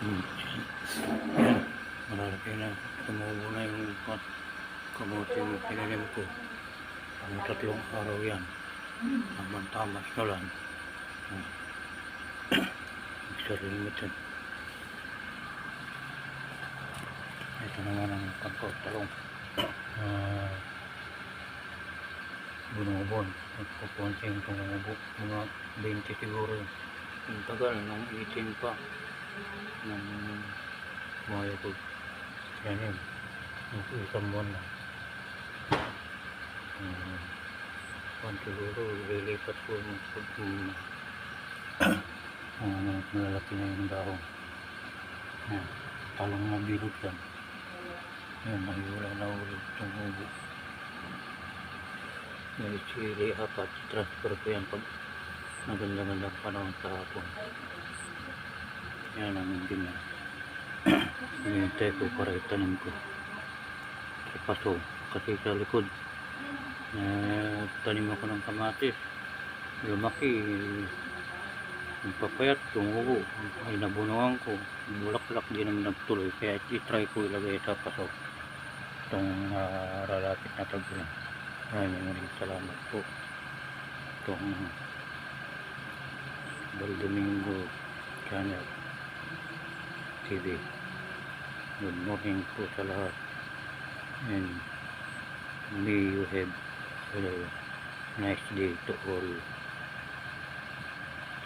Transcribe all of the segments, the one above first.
Hmm. Yan, malalaki na. Tumubo na yung kamote yung pinalim ko. Ang 3 araw yan. Tama-tama na lang. Nagsalimutan. Ito naman ang pagkatalong. Bunubon. Nagpupunting tumubo. Mga 20 siguro. Ang tagal, nang 18 pa. Nang maya ko. Yan yun. Isang buwan na. Siguro, lilipat ko malalaki na yung dahon. Yan. Talong na bilog yan. Yan, nahiwala na ulit itong ubo. May sili 4. Transfer ko yan pag maganda-gandang panahon sa hapon. Yan ang ganyan. Hinihintay ko para itanim ko sa paso. Kasi sa likod tanim ako ng kamatis. Lumaki. Nagpapayat, tumubo. Ay nabunuhan ko. Bulaklak din naman nagtuloy. Kaya i-try ko ilagay sa paso. Itong ralapit na tagulan. Maraming salamat po. Itong Baldomingo Channel TV. Good morning po sa lahat. And may you have a nice day to all.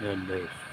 God bless.